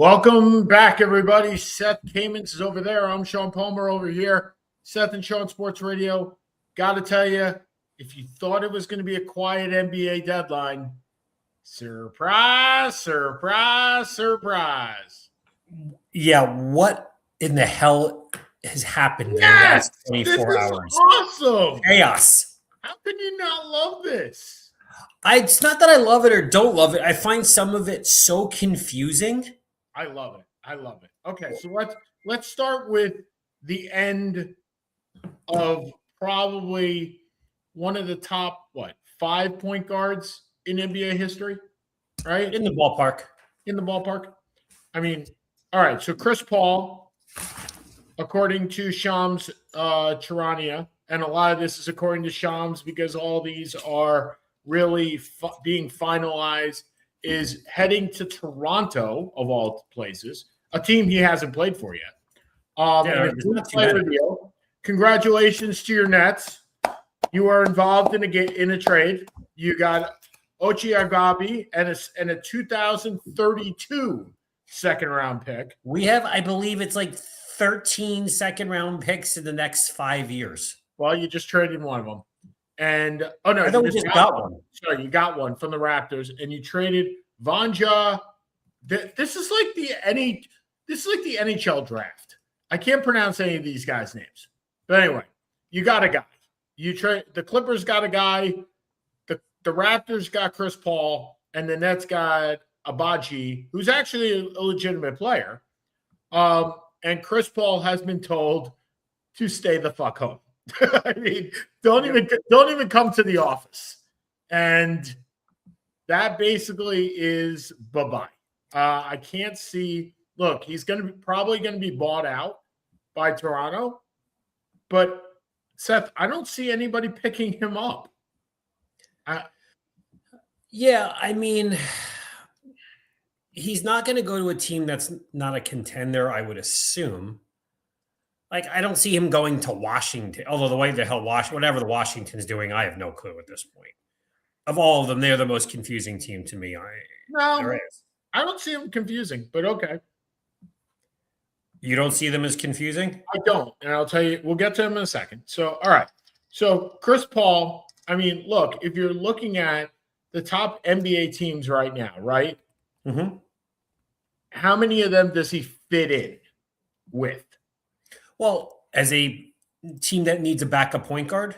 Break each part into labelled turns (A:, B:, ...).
A: Welcome back, everybody. Seth Kamens is over there. I'm Sean Palmer over here. Seth and Sean Sports Radio. Got to tell you, if you thought it was going to be a quiet NBA deadline, surprise, surprise, surprise.
B: Yeah, what in the hell has happened in the last 24 hours?
A: Awesome.
B: Chaos.
A: How can you not love this?
B: It's not that I love it or don't love it. I find some of it so confusing.
A: I love it. I love it. Okay, so let's start with the end of probably one of the top, 5 point guards in NBA history, right?
B: In the ballpark.
A: In the ballpark. I mean, all right, so Chris Paul, according to Shams Charania, and a lot of this is according to Shams because all these are really being finalized, is heading to Toronto, of all places, a team he hasn't played for yet. Congratulations to your Nets. You are involved in a trade. You got Ochai Agbaji and a 2032 second-round pick.
B: We have, I believe it's like 13 second-round picks in the next 5 years.
A: Well, you just traded one of them. And
B: I thought we just got one.
A: Sorry, you got one from the Raptors, and you traded Vanja. This is like the NHL draft. I can't pronounce any of these guys' names, but anyway, you got a guy. The Clippers got a guy. The Raptors got Chris Paul, and the Nets got Agbaji, who's actually a legitimate player. And Chris Paul has been told to stay the fuck home. I mean, don't even come to the office. And that basically is bye-bye. I can't see. Look, he's probably going to be bought out by Toronto, but Seth, I don't see anybody picking him up.
B: Yeah, I mean, he's not going to go to a team that's not a contender, I would assume. Like, I don't see him going to Washington, although the way the hell whatever the Washington's doing, I have no clue at this point. Of all of them, they're the most confusing team to me.
A: I don't see them confusing, but okay.
B: You don't see them as confusing?
A: I don't, and I'll tell you, we'll get to him in a second. So, all right. So, Chris Paul, I mean, look, if you're looking at the top NBA teams right now, right?
B: Mm-hmm.
A: How many of them does he fit in with?
B: Well, as a team that needs a backup point guard?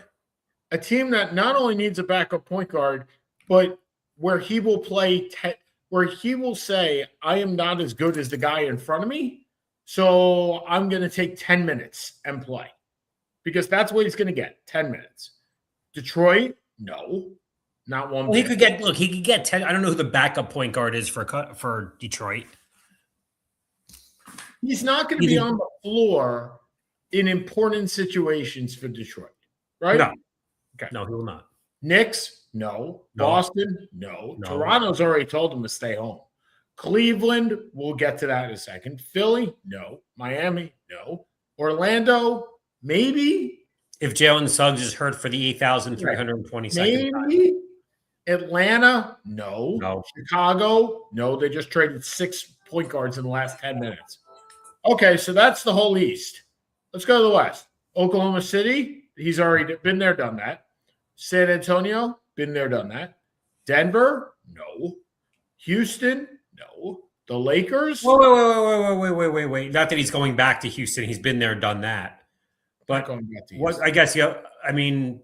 A: A team that not only needs a backup point guard, but where he will play, where he will say, I am not as good as the guy in front of me, so I'm going to take 10 minutes and play. Because that's what he's going to get, 10 minutes. Detroit, no, not one.
B: Well, he could get 10. I don't know who the backup point guard is for Detroit.
A: He's not going to be on the floor in important situations for Detroit, right?
B: No.
A: Okay.
B: No, he will not.
A: Knicks, no. Boston, no. Toronto's already told him to stay home. Cleveland, we'll get to that in a second. Philly, no. Miami, no. Orlando, maybe.
B: If Jalen Suggs is hurt for the 8,322nd time.
A: Maybe. Atlanta, no. Chicago, no. They just traded 6 point guards in the last 10 minutes. Okay, so that's the whole East. Let's go to the West. Oklahoma City, he's already been there, done that. San Antonio, been there, done that. Denver, no. Houston, no. The Lakers.
B: Wait. Not that he's going back to Houston. He's been there, done that. But I guess, I mean,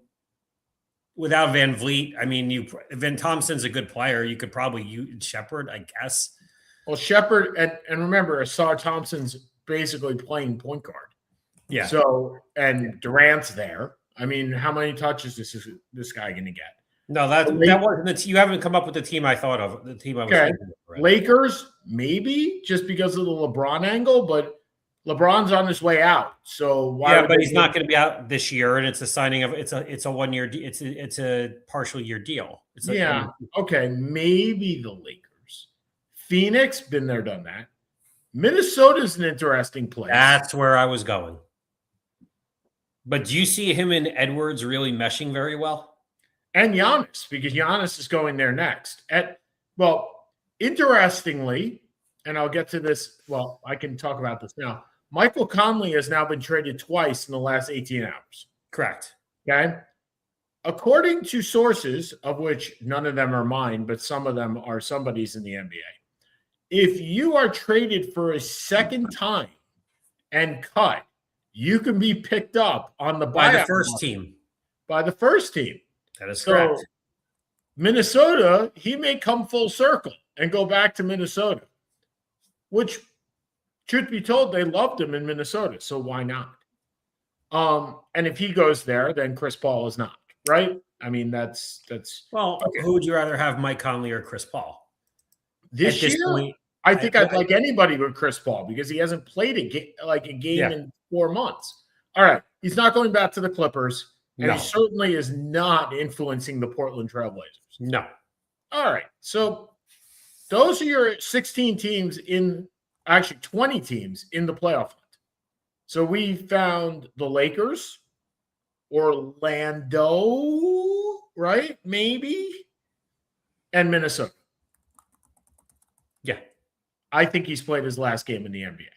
B: without Van Vliet, I mean, Van Thompson's a good player. You could probably use Shepherd, I guess.
A: Well, Shepherd, and remember, Asar Thompson's basically playing point guard.
B: Yeah.
A: So, and Durant's there. I mean, how many touches is this guy going to get?
B: No, that wasn't you haven't come up with the team I thought of. The team I was thinking of.
A: Lakers, maybe just because of the LeBron angle, but LeBron's on his way out. So why?
B: Yeah, but he's not going to be out this year, and it's a signing of it's a 1 year. It's a partial year deal.
A: Okay, maybe the Lakers. Phoenix, been there, done that. Minnesota's an interesting place.
B: That's where I was going. But do you see him and Edwards really meshing very well?
A: And Giannis, because Giannis is going there next. Interestingly, and I'll get to this. Well, I can talk about this now. Michael Conley has now been traded twice in the last 18 hours.
B: Correct.
A: Okay. According to sources, of which none of them are mine, but some of them are somebody's in the NBA, if you are traded for a second time and cut, you can be picked up on the
B: by the
A: buyout
B: first
A: market.
B: team.
A: By the first team.
B: That is correct.
A: So Minnesota, he may come full circle and go back to Minnesota, which, truth be told, they loved him in Minnesota. So why not? And if he goes there, then Chris Paul is not, right? I mean, that's
B: well, okay. Who would you rather have, Mike Conley or Chris Paul?
A: This year, point, I think I'd like anybody with Chris Paul because he hasn't played a game in 4 months. All right. He's not going back to the Clippers. And he certainly is not influencing the Portland Trailblazers.
B: No.
A: All right. So those are your 16 teams actually 20 teams in the playoff hunt. So we found the Lakers, Orlando, right? Maybe, and Minnesota.
B: Yeah.
A: I think he's played his last game in the NBA.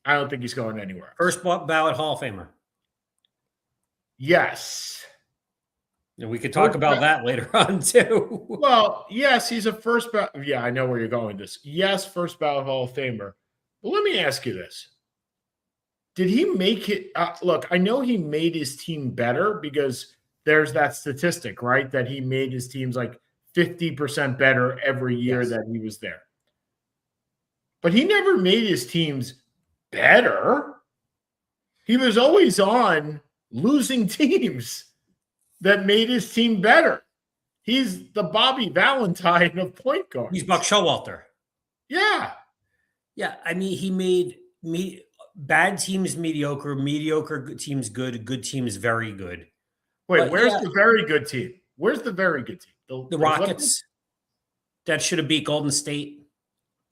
A: I don't think he's going anywhere else.
B: First ballot Hall of Famer.
A: Yes.
B: And we could talk about that later on, too.
A: Well, yes, he's a first ballot. Yeah, I know where you're going with this. Yes, first ballot Hall of Famer. But let me ask you this. Did he make it? Look, I know he made his team better because there's that statistic, right? That he made his teams like 50% better every year that he was there. But he never made his teams better. He was always on losing teams that made his team better. He's the Bobby Valentine of point guard.
B: He's Buck Showalter.
A: Yeah.
B: Yeah. I mean, he made bad teams mediocre, mediocre teams good teams very good.
A: Wait, but where's the very good team? Where's the very good team?
B: The Rockets. That should have beat Golden State.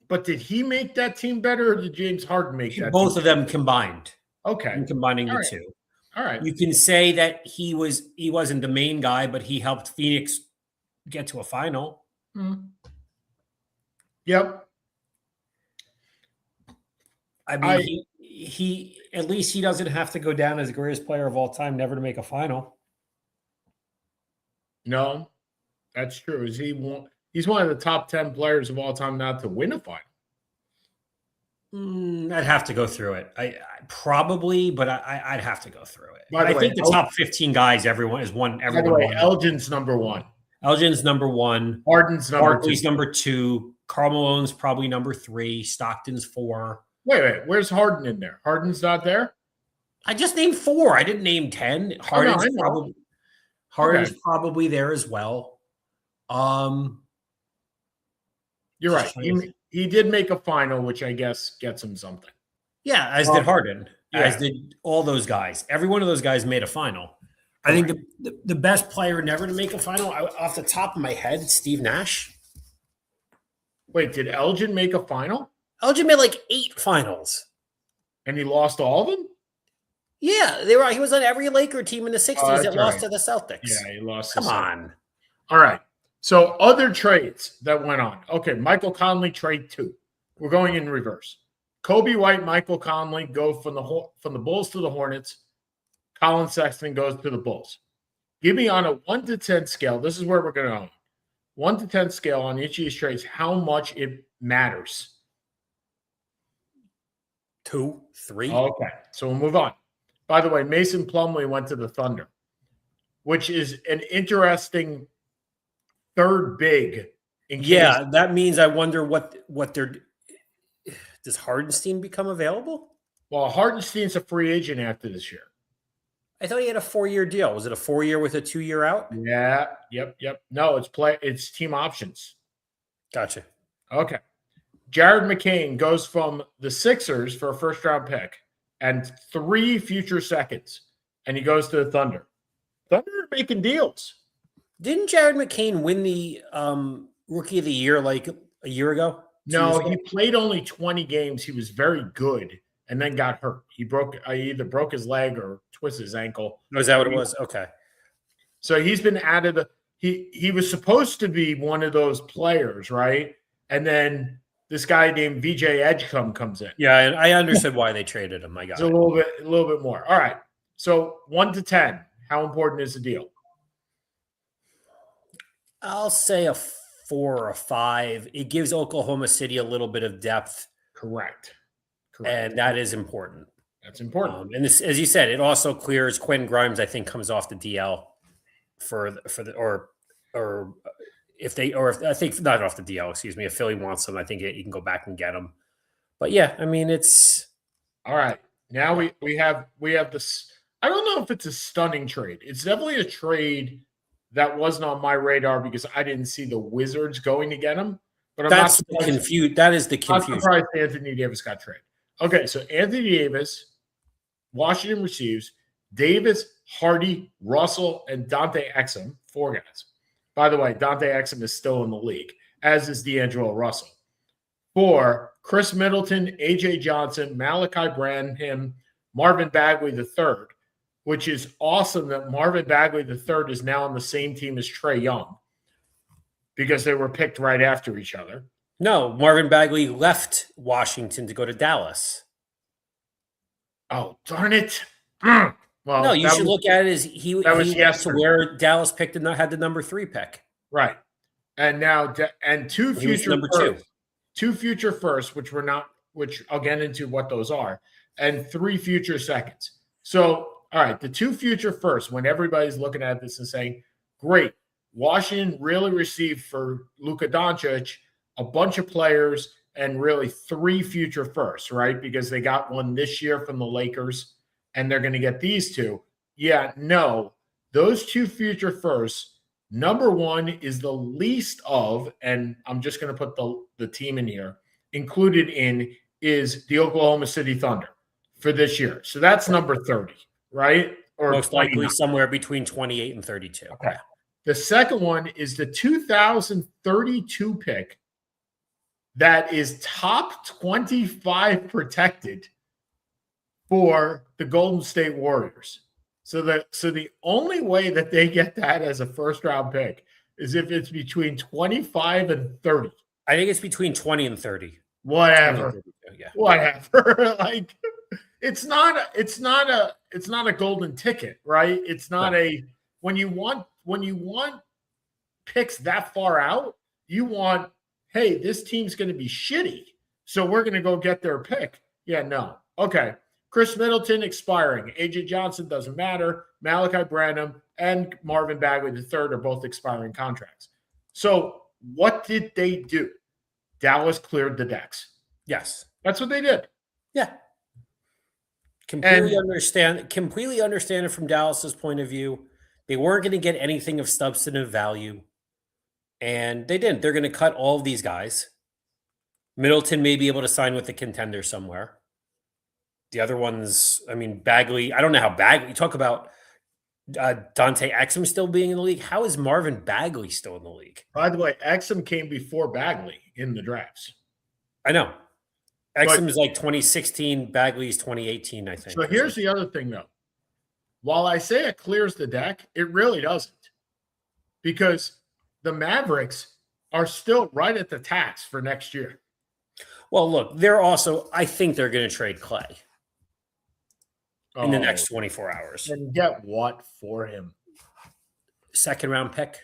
A: But did he make that team better, or did James Harden make that?
B: Both of them combined.
A: Okay.
B: And combining the two.
A: All right.
B: You can say that he wasn't the main guy, but he helped Phoenix get to a final.
A: Mm-hmm. Yep.
B: I mean, he at least he doesn't have to go down as the greatest player of all time, never to make a final.
A: No, that's true. He's one of the top 10 players of all time not to win a final.
B: I'd have to go through it. I probably, but I'd have to go through it.
A: By the way,
B: I think the top 15 guys, everyone is one.
A: By the way, Elgin's number one.
B: Elgin's number one.
A: Harden's number
B: Barkley's
A: two.
B: number two. Karl Malone's probably number three. Stockton's four.
A: Wait. Where's Harden in there? Harden's not there?
B: I just named four. I didn't name 10. Harden's probably there as well.
A: You're right. He did make a final, which I guess gets him something.
B: Yeah, as did Harden, as did all those guys. Every one of those guys made a final. I think the best player never to make a final, off the top of my head, Steve Nash.
A: Wait, did Elgin make a final?
B: Elgin made like 8 finals.
A: And he lost all of them?
B: Yeah, he was on every Laker team in the 60s that lost to the Celtics.
A: Yeah, he lost.
B: Come on.
A: All right. So other trades that went on. Okay, Michael Conley trade 2. We're going in reverse. Kobe White, Michael Conley go from the Bulls to the Hornets. Colin Sexton goes to the Bulls. Give me on a 1 to 10 scale. This is where we're going to go. 1 to 10 scale on each of these trades, how much it matters.
B: 2, 3.
A: Okay, so we'll move on. By the way, Mason Plumlee went to the Thunder, which is an interesting third big.
B: Yeah, that means I wonder what they're. Does Hardenstein become available?
A: Well, Hardenstein's a free agent after this year.
B: I thought he had a 4-year deal. Was it a 4-year with a 2-year out?
A: Yeah. Yep. No, it's team options.
B: Gotcha.
A: Okay. Jared McCain goes from the Sixers for a first-round pick and 3 future seconds, and he goes to the Thunder. Thunder are making deals.
B: Didn't Jared McCain win the Rookie of the Year like a year ago?
A: No, he played only 20 games. He was very good and then got hurt. He either broke his leg or twisted his ankle.
B: Oh, is that what it was? Okay.
A: So he's been added. He was supposed to be one of those players, right? And then this guy named VJ Edgecombe comes in.
B: Yeah, and I understood why they traded him. I got
A: it. A little bit more. All right. So 1 to 10, how important is the deal?
B: I'll say a 4 or a 5. It gives Oklahoma City a little bit of depth.
A: Correct.
B: And that is important.
A: That's important.
B: And this, as you said, it also clears Quentin Grimes. I think comes off the DL I think not off the DL. Excuse me. If Philly wants him, I think you can go back and get him. But yeah, I mean, it's
A: all right. Now we have this. I don't know if it's a stunning trade. It's definitely a trade that wasn't on my radar because I didn't see the Wizards going to get him. But
B: that is the confusion.
A: I'm surprised Anthony Davis got traded. Okay, so Anthony Davis, Washington receives Davis, Hardy, Russell, and Dante Exum, 4 guys. By the way, Dante Exum is still in the league, as is D'Angelo Russell. 4, Chris Middleton, A.J. Johnson, Malachi Branham, Marvin Bagley III, which is awesome that Marvin Bagley III is now on the same team as Trae Young because they were picked right after each other.
B: No, Marvin Bagley left Washington to go to Dallas.
A: Oh, darn it.
B: Well, no, you should look at it as he went to where Dallas picked and had the number 3 pick.
A: Right. And now, and 2 future
B: number
A: firsts, 2 future firsts, which I'll get into what those are, and 3 future seconds. So, all right, the 2 future firsts, when everybody's looking at this and saying, great, Washington really received for Luka Doncic a bunch of players and really 3 future firsts, right? Because they got one this year from the Lakers and they're going to get these 2. Yeah, no, those 2 future firsts, number 1 is the least of, and I'm just going to put the team in here, included in is the Oklahoma City Thunder for this year. So that's number 30, right? Or
B: most likely somewhere between 28 and 32.
A: Okay. The second one is the 2032 pick that is top 25 protected for the Golden State Warriors. So the only way that they get that as a first round pick is if it's between 25 and 30.
B: I think it's between 20 and 30.
A: Whatever.
B: 30, yeah.
A: Whatever. Like it's not a golden ticket, right? It's not when you want picks that far out, you want, hey, this team's going to be shitty, so we're going to go get their pick. Yeah, no. Okay. Chris Middleton expiring. A.J. Johnson doesn't matter. Malachi Branham and Marvin Bagley III are both expiring contracts. So what did they do? Dallas cleared the decks.
B: Yes.
A: That's what they did.
B: Yeah. Completely understand it from Dallas's point of view. They weren't going to get anything of substantive value. And they didn't. They're going to cut all of these guys. Middleton may be able to sign with the contender somewhere. The other ones, I mean, Bagley, I don't know how Bagley, you talk about Dante Exum still being in the league. How is Marvin Bagley still in the league?
A: By the way, Exum came before Bagley in the drafts.
B: I know. Exum is like 2016. Bagley's 2018, I think.
A: So here's the other thing, though. While I say it clears the deck, it really doesn't. Because the Mavericks are still right at the tax for next year.
B: Well, look, I think they're going to trade Clay in the next 24 hours.
A: And get what for him?
B: Second round pick.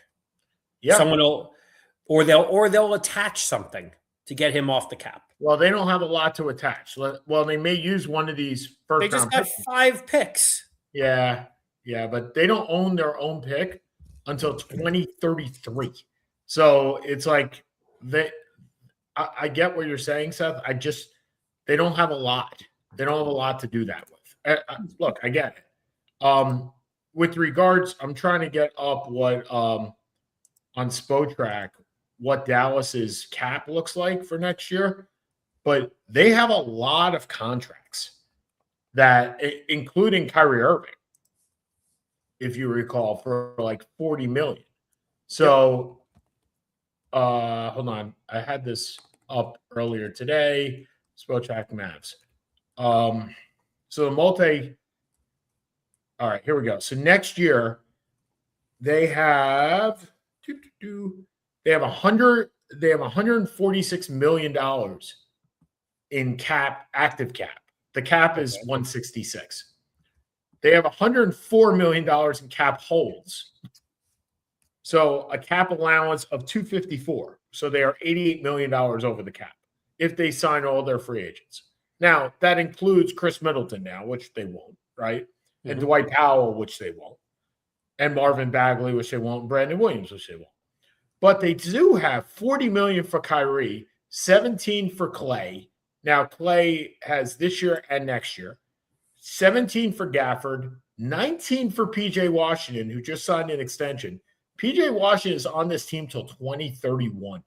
A: Yeah.
B: They'll attach something to get him off the cap.
A: Well, they don't have a lot to attach. Well, they may use one of these first round
B: picks. They just got 5 picks.
A: Yeah, but they don't own their own pick until 2033. So it's like I get what you're saying, Seth. They don't have a lot. They don't have a lot to do that with. Look, I get it. With regards, I'm trying to get up what on Spotrac what Dallas's cap looks like for next year, but they have a lot of contracts that, including Kyrie Irving, if you recall, for like $40 million. So, hold on, I had this up earlier today. Spotrac Mavs. So the all right, here we go. So next year they have $100 they have $146 million in active cap. The cap is 166. They have $104 million in cap holds. So a cap allowance of 254. So they are $88 million over the cap if they sign all their free agents. Now, that includes Chris Middleton now, which they won't, right? Mm-hmm. And Dwight Powell, which they won't. And Marvin Bagley, which they won't. And Brandon Williams, which they won't. But they do have $40 million for Kyrie, 17 for Clay. Now, Clay has this year and next year. 17 for Gafford, 19 for P.J. Washington, who just signed an extension. P.J. Washington is on this team till 2031.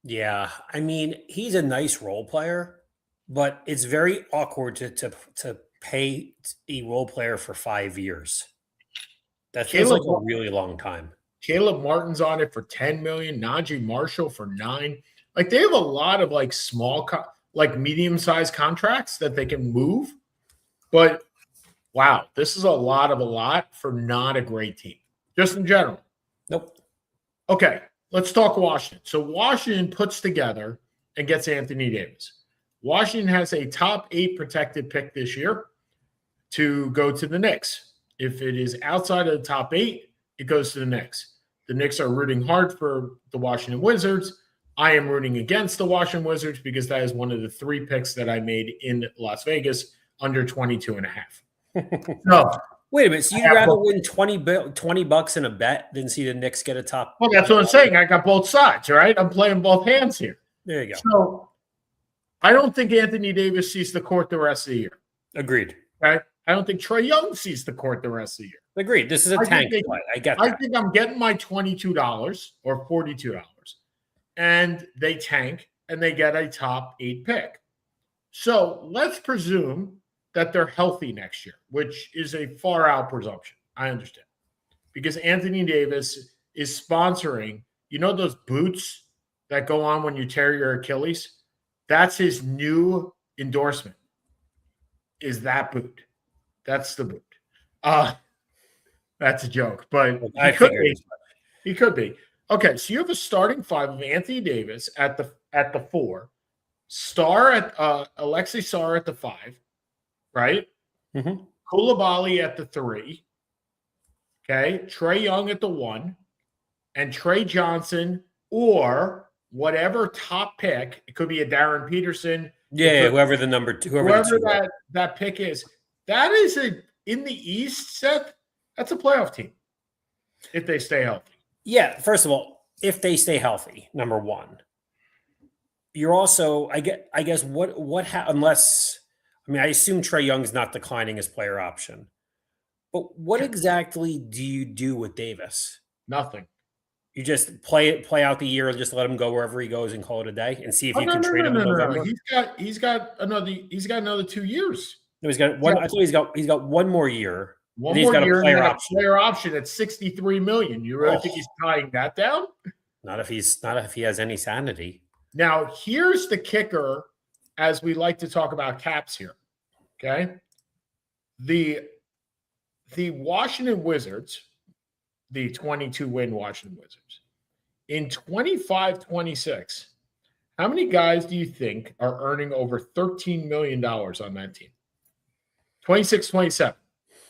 B: Yeah, I mean, he's a nice role player, but it's very awkward to pay a role player for 5 years. That feels like a really long time.
A: Caleb Martin's on it for $10 million. Najee Marshall for $9 million. Like, they have a lot of like small, like medium-sized contracts that they can move. But wow, this is a lot for not a great team, just in general.
B: Nope.
A: Okay, let's talk Washington. So Washington puts together and gets Anthony Davis. Washington has a top 8 protected pick this year to go to the Knicks. If it is outside of the top 8, it goes to the Knicks. The Knicks are rooting hard for the Washington Wizards. I am rooting against the Washington Wizards because that is one of the 3 picks that I made in Las Vegas under 22.5. No.
B: Wait a minute. So you'd rather win $20 in a bet than see the Knicks get a top?
A: Well, that's what I'm saying. I got both sides, right? I'm playing both hands here.
B: There you go.
A: So I don't think Anthony Davis sees the court the rest of the year.
B: Agreed.
A: Okay? I don't think Trae Young sees the court the rest of the year.
B: Agreed. This is a tank play. I get that.
A: I think I'm getting my $22 or $42. And they tank and they get a top 8 pick. So let's presume that they're healthy next year, which is a far out presumption. I understand. Because Anthony Davis is sponsoring, you know, those boots that go on when you tear your Achilles? That's his new endorsement, is that boot. That's the boot. That's a joke, but he could be. He could be. Okay, so you have a starting 5 of Anthony Davis at the 4, Star at Alexei Sarr at the 5, right?
B: Mm-hmm.
A: Koulibaly at the 3. Okay, Trae Young at the 1, and Trey Johnson or whatever top pick. It could be a Darren Peterson.
B: Yeah, whoever the number 2,
A: whoever that pick is. That is in the East, Seth. That's a playoff team if they stay healthy.
B: Yeah, first of all, if they stay healthy, number 1. You're also, I guess, unless, I mean, I assume Trae Young's not declining his player option. But what exactly do you do with Davis?
A: Nothing.
B: You just play out the year and just let him go wherever he goes and call it a day and see if you can trade him in November?
A: He's got another 2 years.
B: No, he's got one. I thought he's got 1 more year.
A: One more year, and player option at $63 million. You really think he's tying that down? Not if
B: he has any sanity.
A: Now, here's the kicker, as we like to talk about caps here. Okay, the Washington Wizards, the 22-win Washington Wizards, in 25-26, how many guys do you think are earning over $13 million on that team? 26-27.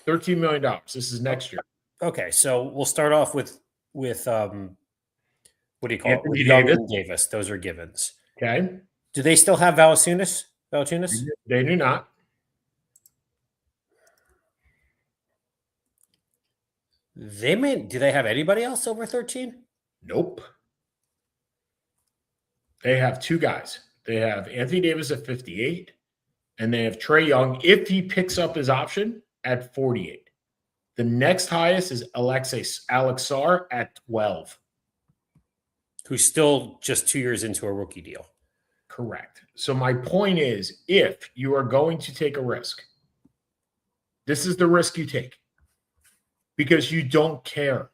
A: $13 million. This is next year.
B: Okay, so we'll start off with what do you call
A: Anthony
B: it? Davis. Those are givens.
A: Okay.
B: Do they still have Valanciunas?
A: They do not.
B: Do they have anybody else over 13?
A: Nope. They have 2 guys. They have Anthony Davis at 58, and they have Trae Young, if he picks up his option, at 48. The next highest is Alex Sarr at 12.
B: Who's still just 2 years into a rookie deal.
A: Correct. So my point is, if you are going to take a risk, this is the risk you take because you don't care.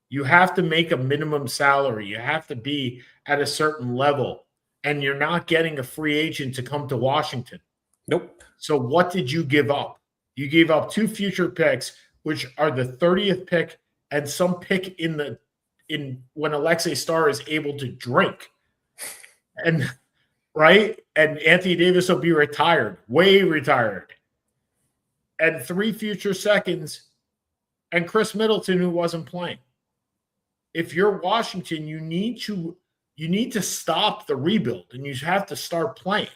A: You have to make a minimum salary. You have to be at a certain level, and you're not getting a free agent to come to Washington.
B: Nope.
A: So what did you give up? You gave up 2 future picks, which are the 30th pick and some pick in the when Alexei Starr is able to drink. And right? And Anthony Davis will be retired, way retired. And 3 future seconds, and Chris Middleton, who wasn't playing. If you're Washington, you need to stop the rebuild, and you have to start playing.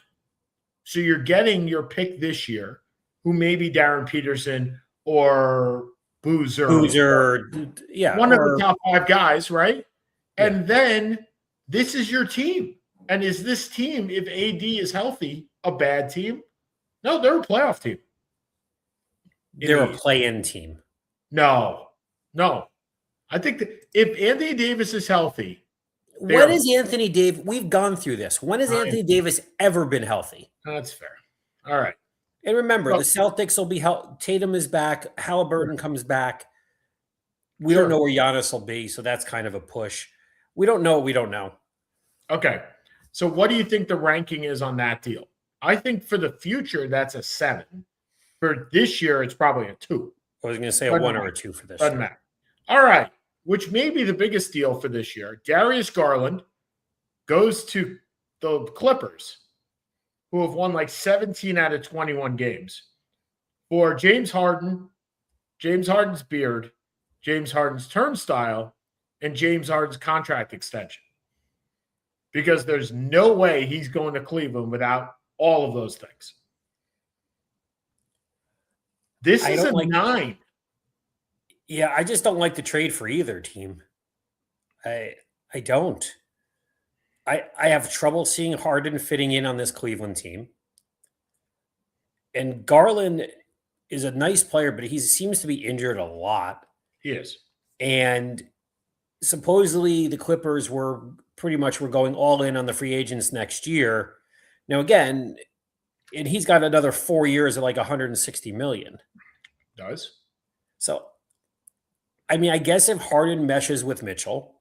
A: So you're getting your pick this year, who may be Darren Peterson or Boozer,
B: yeah,
A: one of the top 5 guys, right? Yeah. And then this is your team. And is this team, if AD is healthy, a bad team? No, they're a playoff team.
B: They're a play-in team.
A: No. I think that if Anthony Davis is healthy.
B: When is Anthony Davis? We've gone through this. When has Anthony Davis ever been healthy?
A: That's fair. All right.
B: And remember, the Celtics will be healthy. Tatum is back. Halliburton comes back. We don't know where Giannis will be, so that's kind of a push. We don't know what we don't know.
A: Okay. So what do you think the ranking is on that deal? I think for the future, that's a 7. For this year, it's probably a 2.
B: I was going to say a 1 or a 2 for this
A: year. Doesn't matter. All right. Which may be the biggest deal for this year. Darius Garland goes to the Clippers, who have won like 17 out of 21 games, for James Harden, James Harden's beard, James Harden's turnstile, and James Harden's contract extension. Because there's no way he's going to Cleveland without all of those things. This is a 9.
B: Yeah, I just don't like the trade for either team. I don't. I have trouble seeing Harden fitting in on this Cleveland team. And Garland is a nice player, but he seems to be injured a lot.
A: He is.
B: And supposedly the Clippers were going all in on the free agents next year. Now, again, and he's got another 4 years at like $160 million.
A: Does.
B: So, I mean, I guess if Harden meshes with Mitchell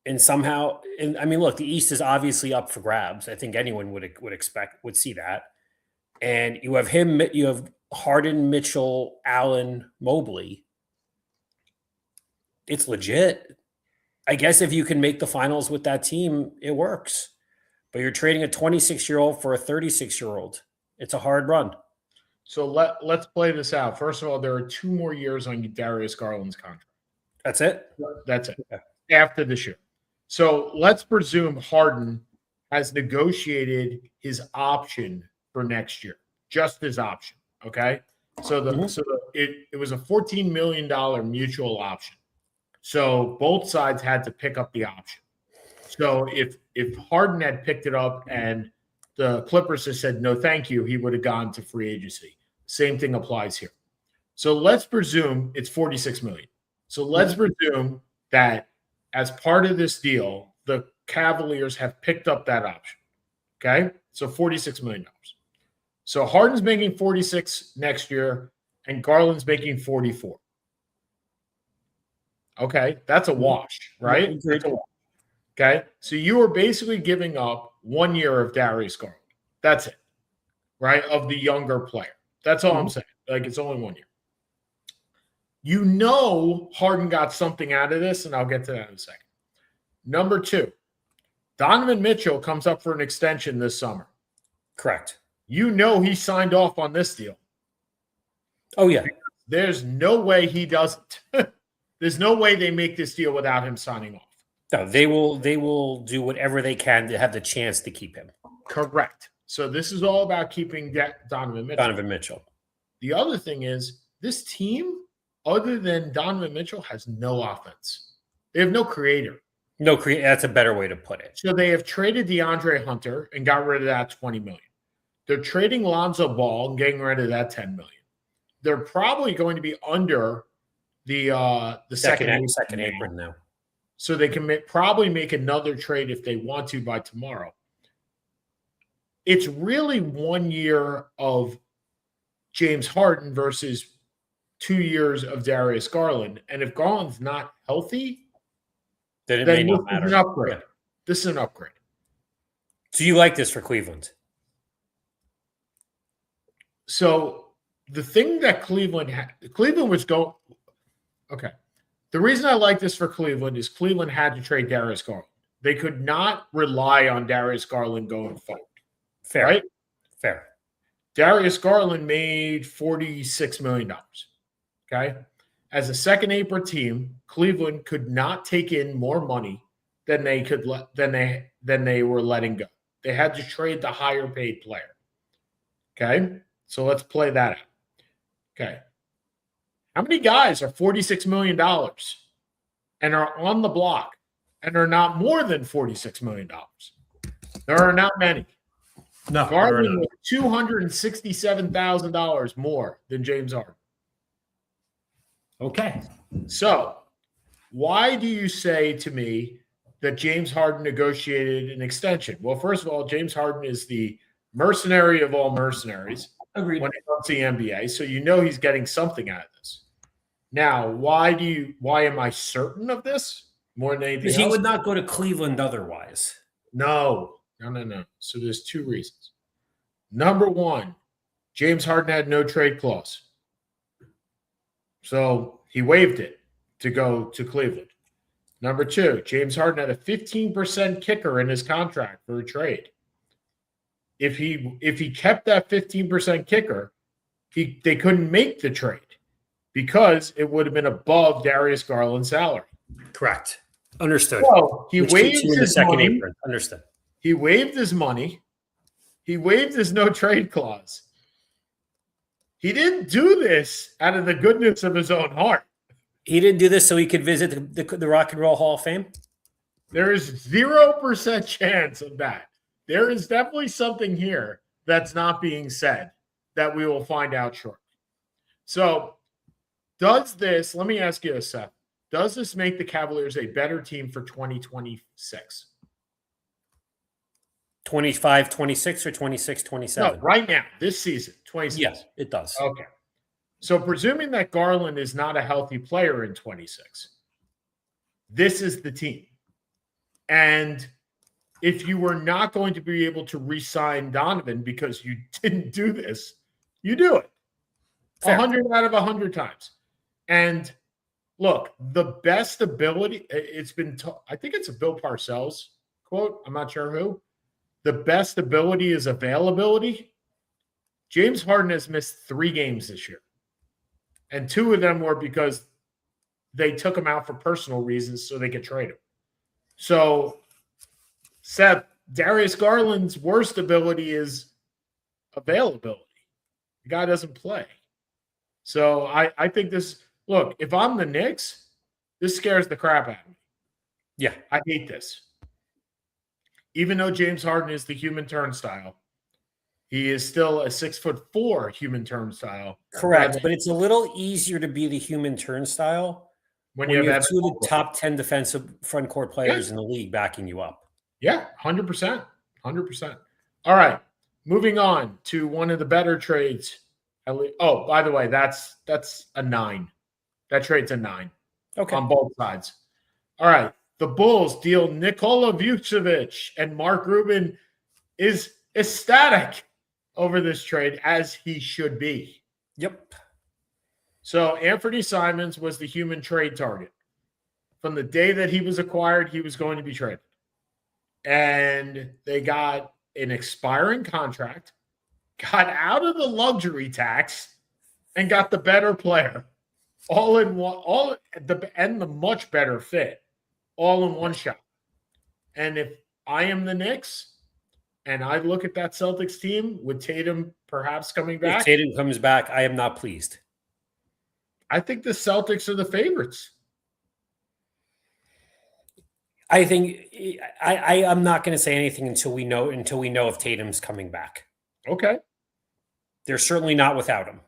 B: and somehow, and I mean, look, the East is obviously up for grabs. I think anyone would see that. And you have Harden, Mitchell, Allen, Mobley. It's legit. I guess if you can make the finals with that team, it works. But you're trading a 26-year-old for a 36-year-old. It's a hard run.
A: So let's play this out. First of all, there are 2 more years on Darius Garland's contract.
B: That's it?
A: That's it. Okay. After this year. So let's presume Harden has negotiated his option for next year. Just his option. Okay? So it was a $14 million mutual option. So both sides had to pick up the option. So if Harden had picked it up and the Clippers had said, no, thank you, he would have gone to free agency. Same thing applies here. So let's presume it's $46 million. So let's presume that as part of this deal, the Cavaliers have picked up that option. Okay? So $46 million. So Harden's making 46 next year, and Garland's making 44. Okay? That's a wash, right? That's a wash. Okay? So you are basically giving up 1 year of Darius Garland. That's it. Right? Of the younger player. That's all I'm saying. Like, it's only 1 year. You know Harden got something out of this, and I'll get to that in a second. Number 2, Donovan Mitchell comes up for an extension this summer.
B: Correct.
A: You know he signed off on this deal.
B: Oh, yeah.
A: There's no way he doesn't. There's no way they make this deal without him signing off.
B: No, they will do whatever they can to have the chance to keep him.
A: Correct. So this is all about keeping Donovan Mitchell. The other thing is this team, other than Donovan Mitchell, has no offense. They have no creator.
B: That's a better way to put it.
A: So they have traded DeAndre Hunter and got rid of that $20 million. They're trading Lonzo Ball and getting rid of that $10 million. They're probably going to be under the second apron now. So they can probably make another trade if they want to by tomorrow. It's really 1 year of James Harden versus 2 years of Darius Garland. And if Garland's not healthy,
B: then may not matter.
A: This is an upgrade. Yeah. This is an upgrade.
B: So you like this for Cleveland? So
A: the thing that Cleveland was going – okay. The reason I like this for Cleveland is Cleveland had to trade Darius Garland. They could not rely on Darius Garland going forward.
B: Fair.
A: Right?
B: Fair.
A: Darius Garland made $46 million. Okay? As a second apron team, Cleveland could not take in more money than they were letting go. They had to trade the higher paid player. Okay? So let's play that out. Okay. How many guys are $46 million and are on the block and are not more than $46 million? There are not many.
B: No.
A: Garland was $267,000 more than James Harden.
B: Okay.
A: So why do you say to me that James Harden negotiated an extension? Well, first of all, James Harden is the mercenary of all mercenaries.
B: Agreed.
A: When it comes to the NBA. So you know he's getting something out of this. Now, why am I certain of this more than anything else?
B: Because he would not go to Cleveland otherwise.
A: No. So there's two reasons. Number one, James Harden had no trade clause. So he waived it to go to Cleveland. Number two, James Harden had a 15% kicker in his contract for a trade. If he kept that 15% kicker, they couldn't make the trade because it would have been above Darius Garland's salary.
B: Correct. Understood.
A: So he waived his money.
B: Apron. Understood.
A: He waived his money. He waived his no trade clause. He didn't do this out of the goodness of his own heart.
B: He didn't do this so he could visit the Rock and Roll Hall of Fame?
A: There is 0% chance of that. There is definitely something here that's not being said that we will find out shortly. So let me ask you this, Seth, does this make the Cavaliers a better team for 2026?
B: 25, 26 or 26, 27?
A: No, right now, this season, 26.
B: Yes, it does.
A: Okay. So presuming that Garland is not a healthy player in 26, this is the team. And if you were not going to be able to re-sign Donovan because you didn't do this, you do it.
B: Fair.
A: 100 out of 100 times. And look, the best ability, I think it's a Bill Parcells quote. I'm not sure who. The best ability is availability. James Harden has missed 3 games this year. And 2 of them were because they took him out for personal reasons so they could trade him. So, Seth, Darius Garland's worst ability is availability. The guy doesn't play. So I think this, look, if I'm the Knicks, this scares the crap out of me.
B: Yeah.
A: I hate this. Even though James Harden is the human turnstile, he is still a 6'4" human turnstile.
B: Correct. But it's a little easier to be the human turnstile when you have 2 of the top 10 defensive front court players in the league backing you up.
A: Yeah, 100%. 100%. All right. Moving on to one of the better trades. Oh, by the way, that's a 9. That trade's a 9.
B: Okay.
A: On both sides. All right. The Bulls deal Nikola Vucevic, and Mark Rubin is ecstatic over this trade, as he should be.
B: Yep.
A: So Anthony Simons was the human trade target. From the day that he was acquired, he was going to be traded. And they got an expiring contract, got out of the luxury tax, and got the better player. All in one, and the much better fit, all in one shot. And if I am the Knicks and I look at that Celtics team with Tatum perhaps coming back.
B: If Tatum comes back, I am not pleased.
A: I think the Celtics are the favorites.
B: I think I'm not going to say anything until we know if Tatum's coming back.
A: Okay.
B: They're certainly not without him.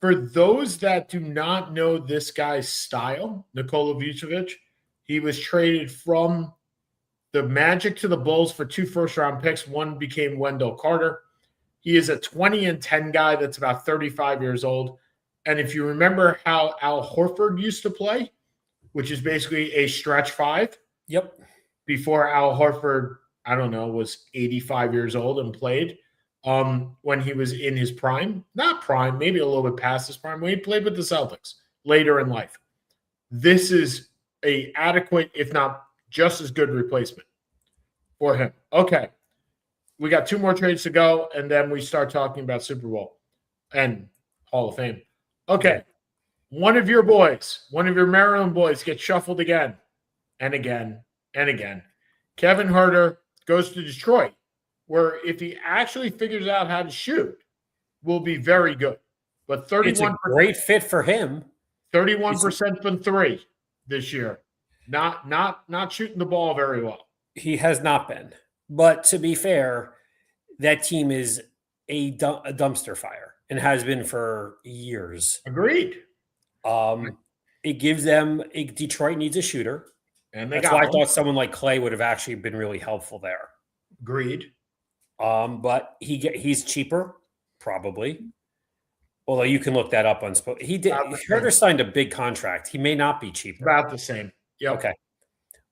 A: For those that do not know this guy's style, Nikola Vucevic, he was traded from the Magic to the Bulls for 2 first-round picks. One became Wendell Carter. He is a 20-10 guy that's about 35 years old. And if you remember how Al Horford used to play, which is basically a stretch 5.
B: Yep.
A: Before Al Horford, I don't know, was 85 years old and played when he was in his prime. Not prime, maybe a little bit past his prime, when he played with the Celtics later in life. this is a adequate, if not just as good replacement for him. Okay. We got 2 more trades to go, and then we start talking about Super Bowl and Hall of Fame. Okay. One of your boys, one of your Maryland boys gets shuffled again and again and again. Kevin Huerter goes to Detroit, where if he actually figures out how to shoot, will be very good. But 31%.
B: It's a great fit for him.
A: 31% from 3 this year. Not shooting the ball very well.
B: He has not been. But to be fair, that team is a dumpster fire and has been for years.
A: Agreed.
B: It gives them Detroit needs a shooter.
A: And
B: that's why I thought someone like Clay would have actually been really helpful there.
A: Agreed.
B: But he's cheaper, probably. Although you can look that up on he did. Huerter signed a big contract. He may not be cheaper.
A: About the same. Yeah.
B: Okay.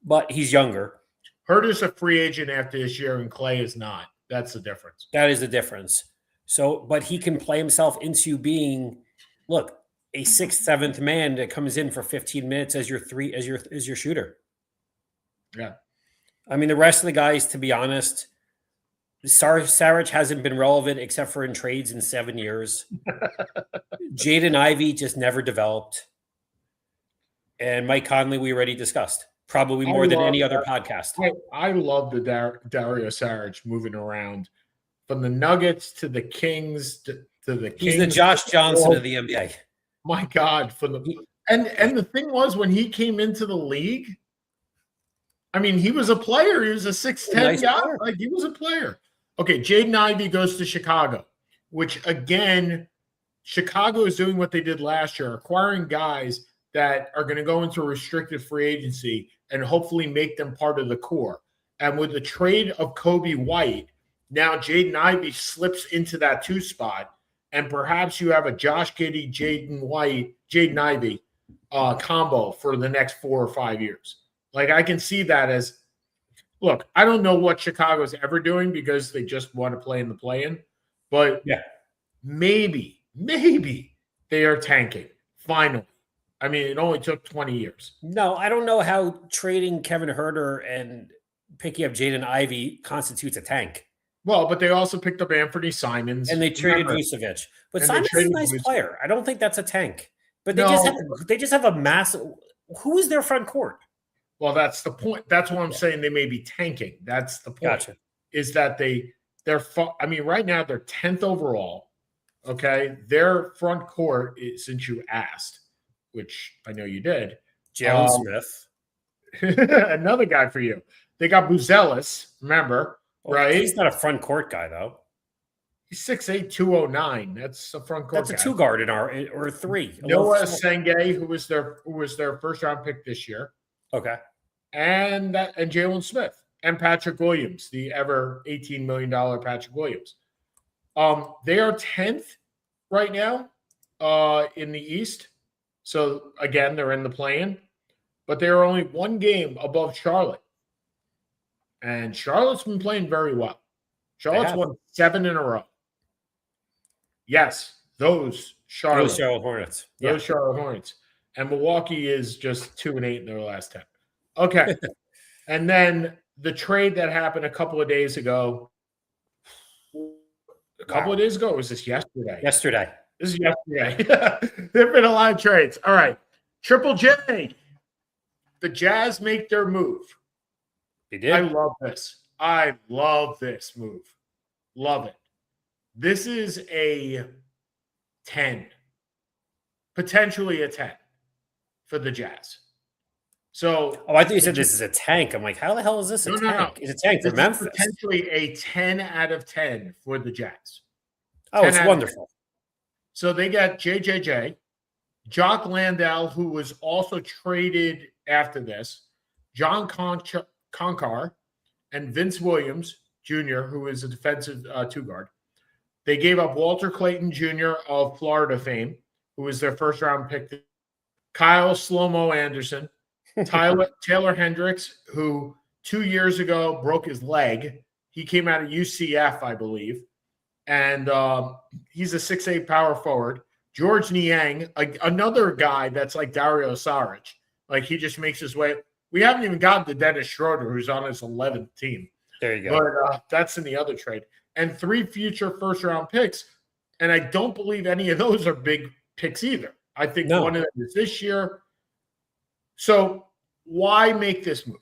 B: But he's younger.
A: Huerter's a free agent after this year, and Clay is not. That's the difference.
B: That is the difference. So, but he can play himself into being, look, a 6th, 7th man that comes in for 15 minutes as your shooter.
A: Yeah.
B: I mean, the rest of the guys, to be honest, Saric hasn't been relevant except for in trades in 7 years. Jaden Ivey just never developed. And Mike Conley, we already discussed. Probably more than any other podcast.
A: I love the Dario Saric moving around from the Nuggets to the Kings to the Kings.
B: He's the Josh Johnson of the NBA.
A: My God. And the thing was, when he came into the league, I mean, he was a player. He was a 6'10" guy. Player. Like, he was a player. Okay, Jaden Ivey goes to Chicago, which, again, Chicago is doing what they did last year, acquiring guys that are going to go into restricted free agency and hopefully make them part of the core. And with the trade of Kobe White, now Jaden Ivey slips into that 2 spot, and perhaps you have a Josh Giddey, Jaden Ivey combo for the next 4 or 5 years. Like, I can see that as, look, I don't know what Chicago's ever doing because they just want to play in the play-in, but
B: yeah,
A: maybe they are tanking finally. I mean, it only took 20 years.
B: No, I don't know how trading Kevin Huerter and picking up Jaden Ivey constitutes a tank.
A: Well, but they also picked up Anthony Simons.
B: And they traded Vucevic. But Simons is a nice player. I don't think that's a tank. But they just have a massive – who is their front court?
A: Well, that's the point. That's what I'm saying. They may be tanking. That's the point.
B: Gotcha.
A: Is that I mean, right now they're 10th overall. Okay. Their front court, since you asked, which I know you did.
B: Jalen Smith.
A: Another guy for you. They got Buzelis, remember, right?
B: He's not a front court guy, though.
A: He's 6'8", 209. That's a front court
B: That's
A: guy.
B: A 2-guard or 3.
A: Noah Sengay, who was their first-round pick this year.
B: Okay.
A: And Jalen Smith and Patrick Williams, the ever $18 million Patrick Williams. They are 10th right now in the East. So, again, they're in the play-in. But they are only 1 game above Charlotte. And Charlotte's been playing very well. Charlotte's won 7 in a row. Yes, those Charlotte
B: Hornets.
A: Those Charlotte Hornets. And Milwaukee is just 2-8 in their last 10. Okay. And then the trade that happened a couple of days ago. Of days ago? Or was this yesterday?
B: Yesterday.
A: This is yesterday. There have been a lot of trades. All right. Triple J. The Jazz make their move.
B: They did.
A: I love this. I love this move. Love it. This is a 10. Potentially a 10 for the Jazz. So,
B: I thought you said this is a tank. I'm like, how the hell is this a tank? No. It's a tank for Memphis.
A: Potentially a 10 out of 10 for the Jazz.
B: Oh, it's wonderful.
A: So they got JJJ, Jock Landale, who was also traded after this, John Concar, and Vince Williams Jr., who is a defensive 2-guard. They gave up Walter Clayton Jr. of Florida fame, who was their first-round pick. Kyle Slow-Mo Anderson, Taylor Hendricks, who 2 years ago broke his leg. He came out of UCF, I believe. And he's a 6'8" power forward. George Niang, another guy that's like Dario Saric, Like he just makes his way. We haven't even gotten to Dennis Schroeder, who's on his 11th team.
B: There you go.
A: But that's in the other trade. And 3 future first-round picks. And I don't believe any of those are big picks either. I think one of them is this year. So why make this move?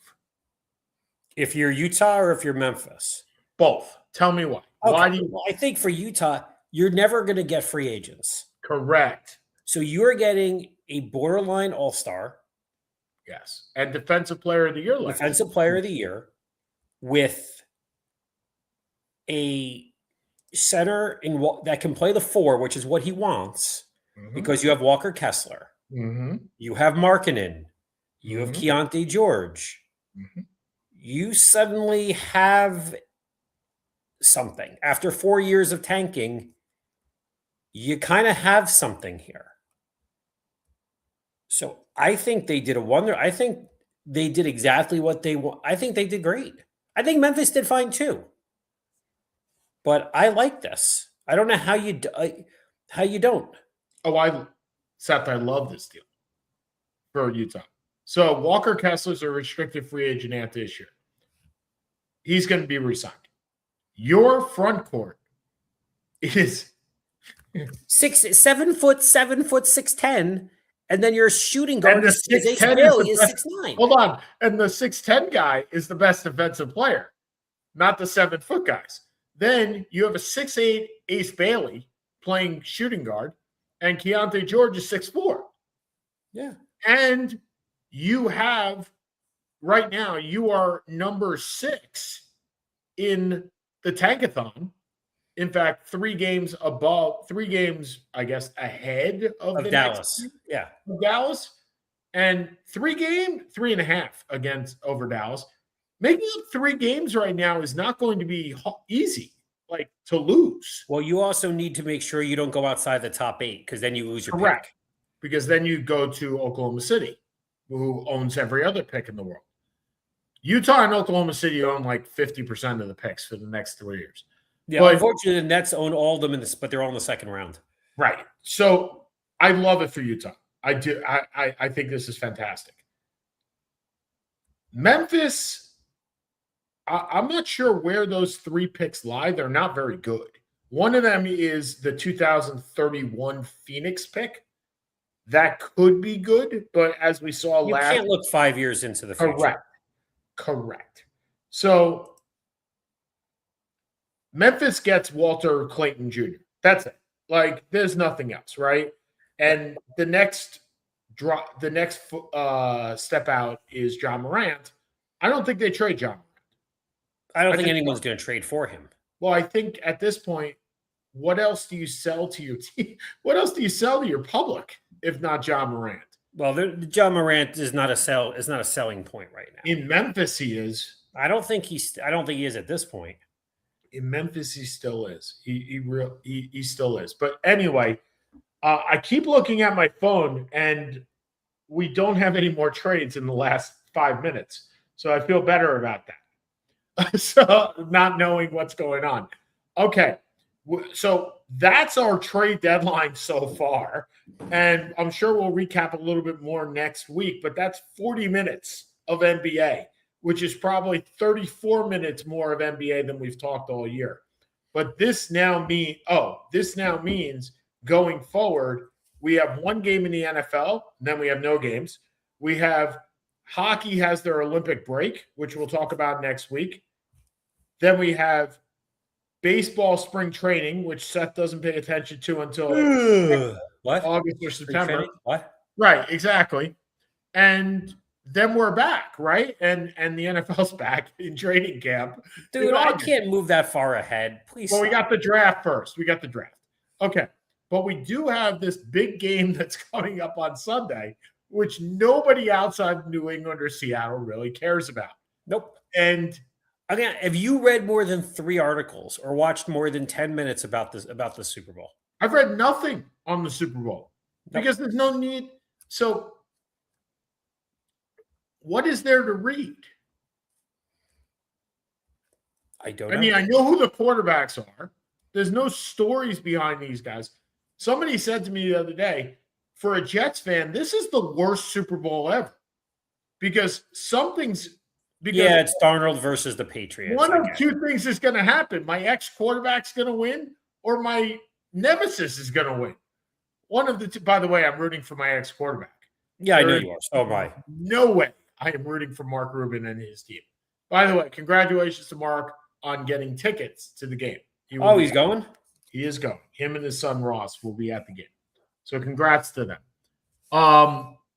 B: If you're Utah or if you're Memphis?
A: Both. Tell me why.
B: Okay.
A: Why do you?
B: Well, I think for Utah, you're never going to get free agents.
A: Correct.
B: So you're getting a borderline all-star.
A: Yes. And defensive player of the year.
B: Defensive player of the year with a center that can play the 4, which is what he wants, because you have Walker Kessler. You have Markkanen. You have Keontae George. You suddenly have something. After 4 years of tanking, you kind of have something here. So I think they did a wonder. I think they did exactly what they want. I think they did great. I think Memphis did fine too. But I like this. I don't know how you don't.
A: Oh, Seth, I love this deal for Utah. So Walker Kessler's a restricted free agent after this year. He's going to be re-signed. Your front court is
B: 7 foot, 6'10", and then your shooting guard is 6'9".
A: Hold on. And the 6'10" guy is the best defensive player, not the 7-foot guys. Then you have a 6'8" Ace Bailey playing shooting guard, and Keontae George is 6'4".
B: Yeah.
A: And you have, right now, you are number 6 in the tankathon. In fact, 3 games, I guess, ahead of
B: Dallas.
A: Of Dallas. And 3.5 against over Dallas. Making up 3 games right now is not going to be easy, like to lose.
B: Well, you also need to make sure you don't go outside the top 8, because then you lose your pick.
A: Because then you go to Oklahoma City, who owns every other pick in the world. Utah and Oklahoma City own like 50% of the picks for the next 3 years.
B: Yeah, but unfortunately, the Nets own all of them, but they're all in the second round.
A: Right. So I love it for Utah. I do. I think this is fantastic. Memphis, I'm not sure where those 3 picks lie. They're not very good. One of them is the 2031 Phoenix pick. That could be good, but as we saw
B: you can't look 5 years into the future.
A: Correct. So Memphis gets Walter Clayton Jr. That's it. Like, there's nothing else, right? And the next step out is John Morant. I don't think they trade John Morant.
B: I don't think anyone's going to trade for him.
A: Well, I think at this point, what else do you sell to your team? What else do you sell to your public if not John Morant? Well,
B: John Morant is not a selling point right now.
A: In Memphis, he is.
B: I don't think he is at this point.
A: In Memphis, he still is. He still is. But anyway, I keep looking at my phone, and we don't have any more trades in the last 5 minutes. So I feel better about that. So not knowing what's going on. Okay. So that's our trade deadline so far. And I'm sure we'll recap a little bit more next week, but that's 40 minutes of NBA, which is probably 34 minutes more of NBA than we've talked all year. But this now means going forward, we have 1 game in the NFL, and then we have no games. We have hockey has their Olympic break, which we'll talk about next week. Then we have baseball spring training, which Seth doesn't pay attention to until August or September.
B: What?
A: Right, exactly. And then we're back, right? And the NFL's back in training camp.
B: Dude, I can't move that far ahead. Please.
A: Well, we got the draft first. Okay. But we do have this big game that's coming up on Sunday, which nobody outside of New England or Seattle really cares about.
B: Nope.
A: And
B: again, have you read more than 3 articles or watched more than 10 minutes about the Super Bowl?
A: I've read nothing on the Super Bowl because there's no need. So what is there to read?
B: I don't know.
A: I mean, I know who the quarterbacks are. There's no stories behind these guys. Somebody said to me the other day, for a Jets fan, this is the worst Super Bowl ever. because something's because
B: it's Darnold versus the Patriots.
A: One of two things is going to happen. My ex-quarterback's going to win, or my nemesis is going to win. One of the two. By the way, I'm rooting for my ex-quarterback.
B: Yeah, I know you are. So am I.
A: No way I am rooting for Mark Rubin and his team. By the way, congratulations to Mark on getting tickets to the game.
B: He's going?
A: He is going. Him and his son Ross will be at the game. So congrats to them.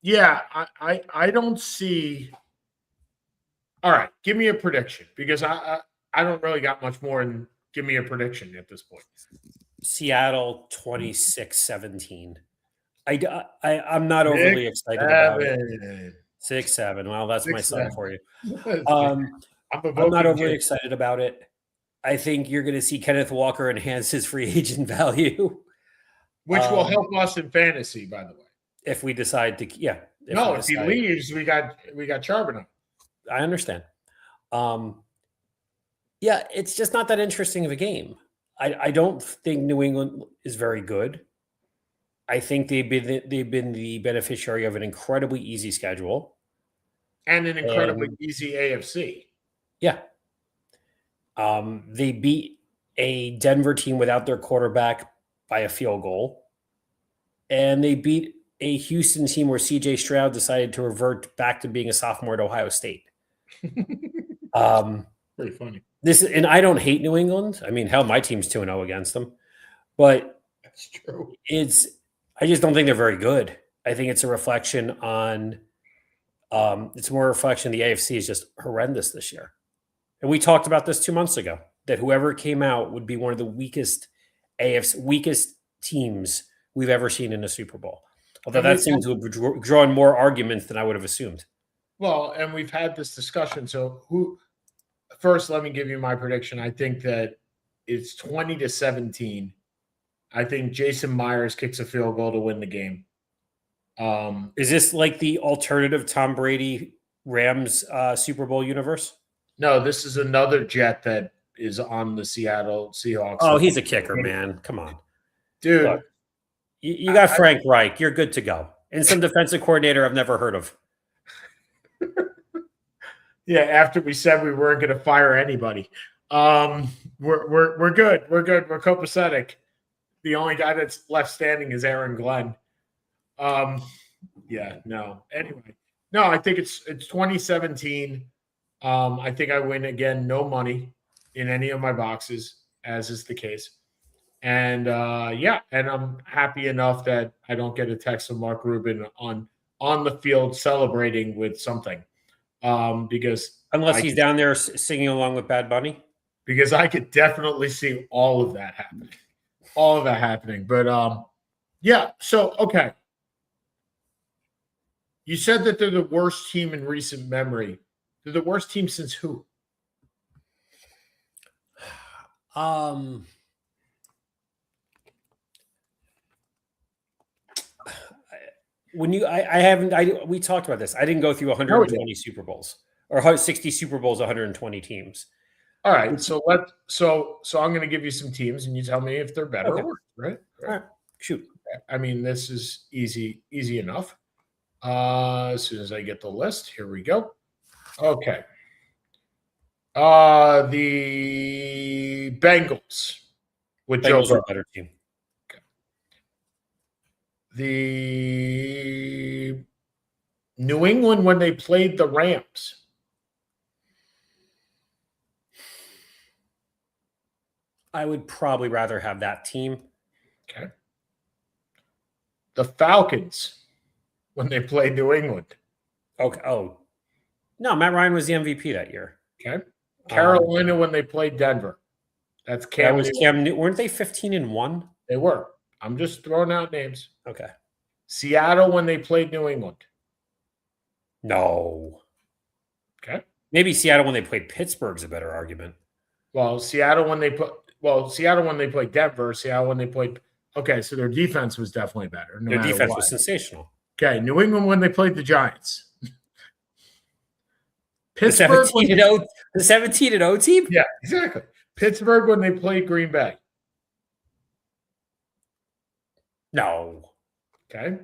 A: Yeah, I don't see. All right, give me a prediction because I don't really got much more than give me a prediction at this point.
B: Seattle 26-17. I'm not overly excited about it. 6-7. Well, that's 6-7. My son for you. I'm not overly excited about it. I think you're going to see Kenneth Walker enhance his free agent value.
A: Which will help us in fantasy, by the way.
B: If we decide to,
A: if he leaves, we got Charbonnet.
B: I understand. It's just not that interesting of a game. I don't think New England is very good. I think they've been the beneficiary of an incredibly easy schedule
A: and an incredibly easy AFC.
B: Yeah. They beat a Denver team without their quarterback by a field goal, and they beat a Houston team where CJ Stroud decided to revert back to being a sophomore at Ohio State.
A: Pretty funny.
B: And I don't hate New England. I mean, hell, my team's 2-0 against them, but
A: that's true.
B: I just don't think they're very good. I think it's a reflection on. It's more a reflection. The AFC is just horrendous this year, and we talked about this 2 months ago. That whoever came out would be one of the weakest teams we've ever seen in a Super Bowl. Although that seems to have drawn more arguments than I would have assumed.
A: Well, and we've had this discussion. So first, let me give you my prediction. I think that it's 20-17. I think Jason Myers kicks a field goal to win the game.
B: Is this like the alternative Tom Brady Rams Super Bowl universe?
A: No, this is another Jet that is on the Seattle Seahawks.
B: Oh, he's a kicker, man. Come on.
A: Dude.
B: Look, you got Frank Reich. You're good to go. And some defensive coordinator I've never heard of.
A: Yeah, after we said we weren't going to fire anybody. We're good. We're good. We're copacetic. The only guy that's left standing is Aaron Glenn. Yeah, no. Anyway. No, I think it's 2017. I think I win again, no money in any of my boxes, as is the case. And and I'm happy enough that I don't get a text from Mark Rubin on the field celebrating with something. Because
B: unless he's down there singing along with Bad Bunny.
A: Because I could definitely see all of that happening. All of that happening. But so okay. You said that they're the worst team in recent memory. They're the worst team since who?
B: We talked about this. I didn't go through 120 Super Bowls or 60 Super Bowls, 120 teams.
A: All right. So I'm going to give you some teams and you tell me if they're better or worse, right?
B: All right. Shoot.
A: I mean, this is easy enough. As soon as I get the list, here we go. Okay. The Bengals with Joe Burrow.
B: Better team.
A: Okay. The New England when they played the Rams.
B: I would probably rather have that team.
A: Okay. The Falcons when they played New England.
B: Okay. Oh. No, Matt Ryan was the MVP that year.
A: Okay. Carolina when they played Denver. That's Cam.
B: That was Cam. Weren't they 15-1?
A: They were. I'm just throwing out names.
B: Okay.
A: Seattle when they played New England.
B: No.
A: Okay.
B: Maybe Seattle when they played Pittsburgh's a better argument.
A: Well, Seattle when they played Denver. Seattle when they played. Okay, so their defense was definitely better.
B: Their defense was sensational.
A: Okay, New England when they played the Giants. Pittsburgh
B: the 17-0 team?
A: Yeah, exactly. Pittsburgh when they played Green Bay.
B: No.
A: Okay.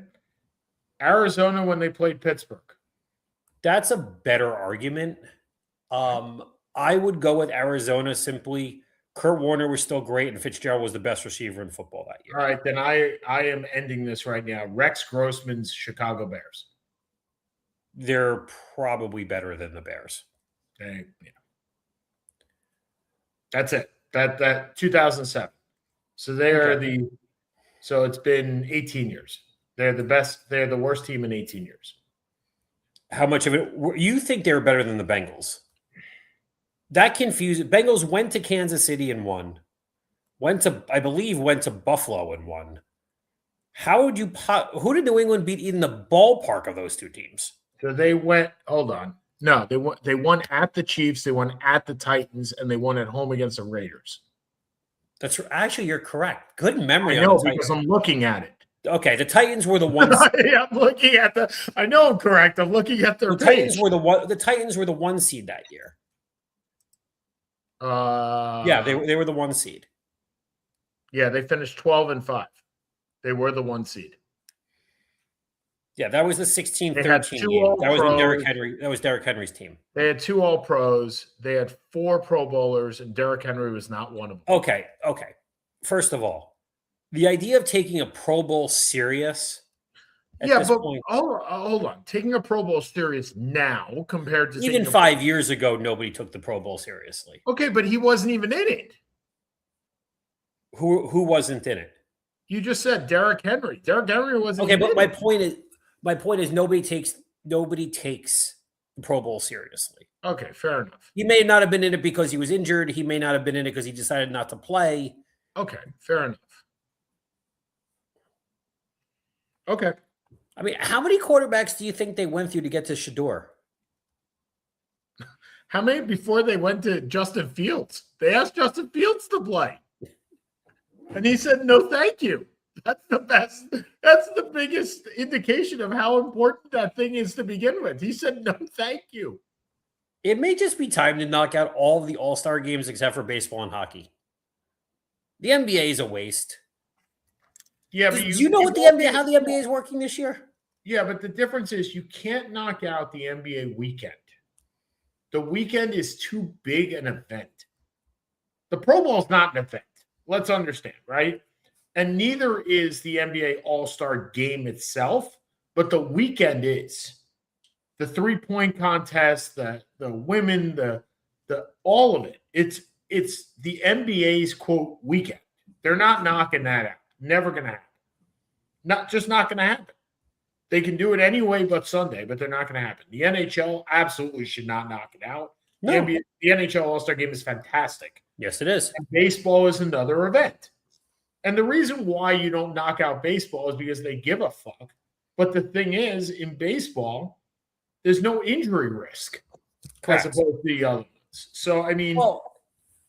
A: Arizona when they played Pittsburgh.
B: That's a better argument. I would go with Arizona simply. Kurt Warner was still great, and Fitzgerald was the best receiver in football that year.
A: All right, then I am ending this right now. Rex Grossman's Chicago Bears.
B: They're probably better than the Bears.
A: Yeah. That's it. That 2007. So they are so it's been 18 years. They're the best. They're the worst team in 18 years.
B: How much of it? You think they were better than the Bengals? That confused. Bengals went to Kansas City and won. I believe, went to Buffalo and won. How would you? Who did New England beat in the ballpark of those two teams?
A: So they went. Hold on. No, they won at the Chiefs. They won at the Titans, and they won at home against the Raiders.
B: That's actually, you're correct. Good memory.
A: I know because I'm looking at it.
B: Okay, the Titans were the ones.
A: Yeah, I'm looking at the. I know I'm correct. I'm looking at their page.
B: The Titans were the 1 seed that year. Yeah, they were the 1 seed.
A: Yeah, they finished 12-5. They were the 1 seed.
B: Yeah, that was the 16-13 game. That was Derrick Henry. That was Derrick Henry's team.
A: They had 2 All-Pros. They had 4 Pro Bowlers, and Derrick Henry was not one of them.
B: Okay. First of all, the idea of taking a Pro Bowl serious.
A: Hold on. Taking a Pro Bowl serious now compared to
B: even 5 years ago, nobody took the Pro Bowl seriously.
A: Okay, but he wasn't even in it.
B: Who wasn't in it?
A: You just said Derrick Henry. Derrick Henry wasn't.
B: Okay, but my point is nobody takes the Pro Bowl seriously.
A: Okay, fair enough.
B: He may not have been in it because he was injured. He may not have been in it because he decided not to play.
A: Okay, fair enough. Okay.
B: I mean, how many quarterbacks do you think they went through to get to Shador?
A: How many before they went to Justin Fields? They asked Justin Fields to play. And he said, no, thank you. That's the best. That's the biggest indication of how important that thing is to begin with. He said, no, thank you.
B: It may just be time to knock out all of the all-star games except for baseball and hockey. The NBA is a waste.
A: Yeah, but
B: do you know how the NBA is working this year?
A: Yeah, but the difference is you can't knock out the NBA weekend. The weekend is too big an event. The Pro Bowl is not an event. Let's understand, right? And neither is the NBA All-Star game itself, but the weekend is. The three-point contest, the women, the all of it. It's the NBA's quote weekend. They're not knocking that out. Never gonna happen. Not gonna happen. They can do it anyway but Sunday, but they're not gonna happen. The NHL absolutely should not knock it out.
B: No.
A: The NHL All-Star game is fantastic.
B: Yes, it is.
A: And baseball is another event. And the reason why you don't knock out baseball is because they give a fuck. But the thing is, in baseball, there's no injury risk as opposed to the other ones. So, I mean.
B: Well,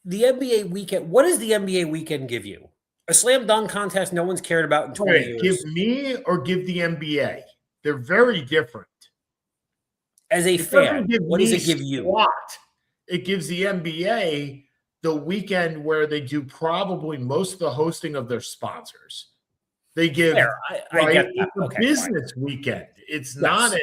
B: the NBA weekend, what does the NBA weekend give you? A slam dunk contest no one's cared about in 20 years.
A: Give me or give the NBA. They're very different.
B: As a fan, what does it give you?
A: It gives the NBA the weekend where they do probably most of the hosting of their sponsors. They give
B: I get that.
A: It's a business weekend. It's not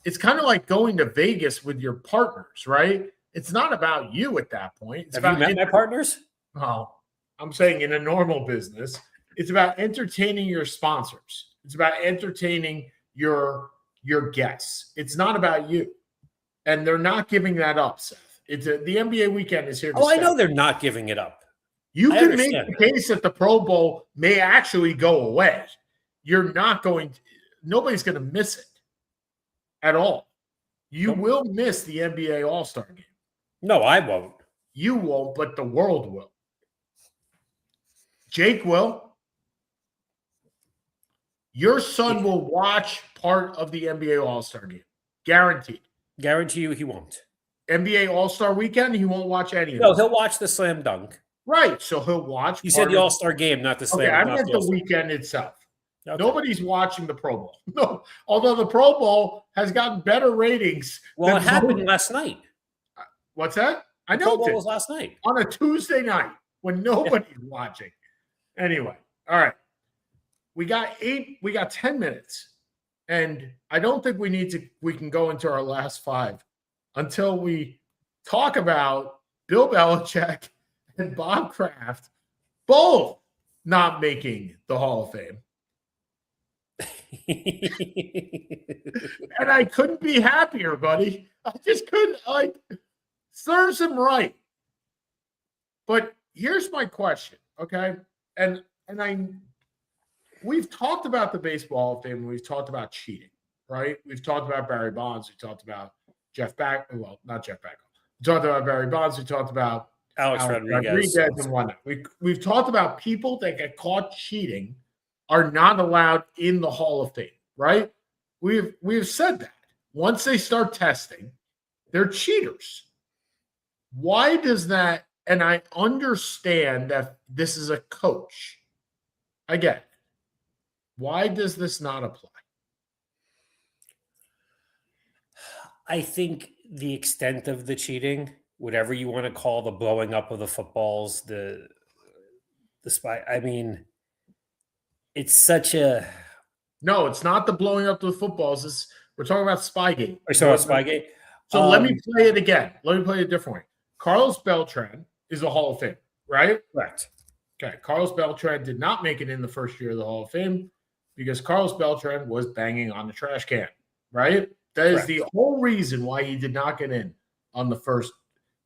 A: it's kind of like going to Vegas with your partners, right? It's not about you at that point.
B: Have you met my partners?
A: Oh, I'm saying in a normal business, it's about entertaining your sponsors. It's about entertaining your guests. It's not about you. And they're not giving that up, Seth. The NBA weekend is here to stay.
B: I know they're not giving it up.
A: You can make the case that the Pro Bowl may actually go away. Nobody's going to miss it at all. You will miss the NBA All-Star game.
B: No, I won't.
A: You won't, but the world will. Jake will. Your son will watch part of the NBA All-Star game. Guaranteed.
B: Guarantee you he won't.
A: NBA All-Star weekend, he won't watch any of it.
B: No, he'll watch the slam dunk.
A: Right, so he'll watch.
B: You said the All-Star game, not the slam dunk.
A: Okay, I meant the weekend itself.
B: Okay.
A: Nobody's watching the Pro Bowl. No, although the Pro Bowl has gotten better ratings.
B: Well, it happened last night.
A: What's that? I know
B: the Pro Bowl was last night.
A: On a Tuesday night when nobody's watching. Anyway, all right. We got 10 minutes. And I don't think we can go into our last 5 until we talk about Bill Belichick and Bob Kraft both not making the Hall of Fame. And I couldn't be happier, buddy. I just couldn't, serves him right. But here's my question, okay? And we've talked about the Baseball Hall of Fame, and we've talked about cheating, right? We've talked about Barry Bonds. We talked about not Jeff Beck. We talked about Barry Bonds. We talked about
B: Alex Rodriguez
A: and whatnot. We've talked about people that get caught cheating are not allowed in the Hall of Fame, right? We've said that. Once they start testing, they're cheaters. Why does that? And I understand that this is a coach. I get it. Why does this not apply?
B: I think the extent of the cheating, whatever you want to call the blowing up of the footballs, the spy. I mean, it's such a.
A: No, it's not the blowing up the footballs. We're talking about Spygate.
B: We're talking about Spygate.
A: So let me play it again. Let me play it a different way. Carlos Beltran is a Hall of Fame, right?
B: Correct.
A: Okay. Carlos Beltran did not make it in the first year of the Hall of Fame because Carlos Beltran was banging on the trash can, right? That is the whole reason why he did not get in on the first.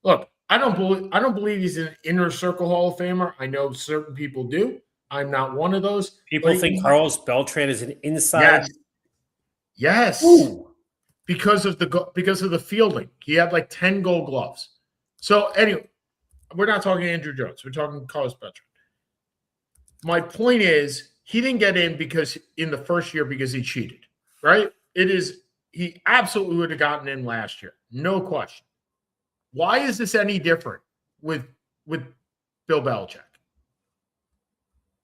A: Look, I don't believe he's an inner circle Hall of Famer. I know certain people do. I'm not one of those.
B: People think Carlos Beltran is an inside.
A: Yes.
B: Ooh.
A: Because of the fielding. He had like 10 Gold Gloves. So anyway, we're not talking Andrew Jones. We're talking Carlos Beltran. My point is he didn't get in because in the first year because he cheated, right? He absolutely would have gotten in last year. No question. Why is this any different with Bill Belichick?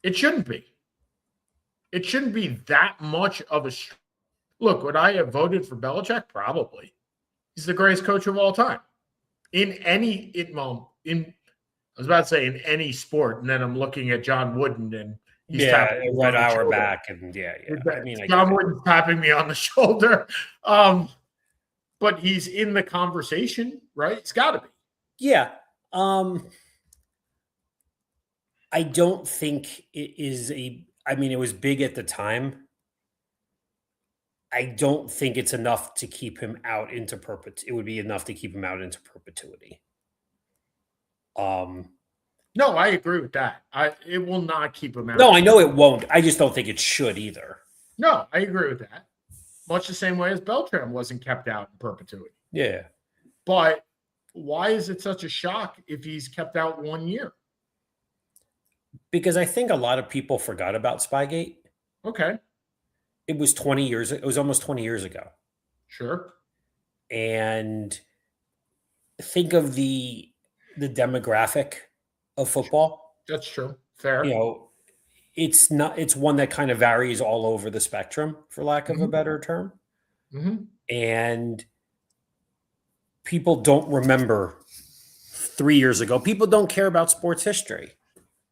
A: It shouldn't be. It shouldn't be that much of a look. Would I have voted for Belichick? Probably. He's the greatest coach of all time. In any sport, and then I'm looking at John Wooden and he's tapping
B: right hour back, and I mean,
A: John Wooden's tapping me on the shoulder. But he's in the conversation, right? It's got to be.
B: Yeah. I don't think it is I mean, it was big at the time. I don't think it's enough to keep him out into perpetuity. It would be enough to keep him out into perpetuity.
A: No, I agree with that. It will not keep him out.
B: No, I know it won't. I just don't think it should either.
A: No, I agree with that. Much the same way as Beltran wasn't kept out in perpetuity.
B: Yeah.
A: But why is it such a shock if he's kept out 1 year?
B: Because I think a lot of people forgot about Spygate.
A: Okay.
B: It was 20 years. It was almost 20 years ago.
A: Sure.
B: And think of the demographic of football.
A: That's true. Fair.
B: You know, it's one that kind of varies all over the spectrum, for lack of a better term.
A: Mm-hmm.
B: And people don't remember 3 years ago. People don't care about sports history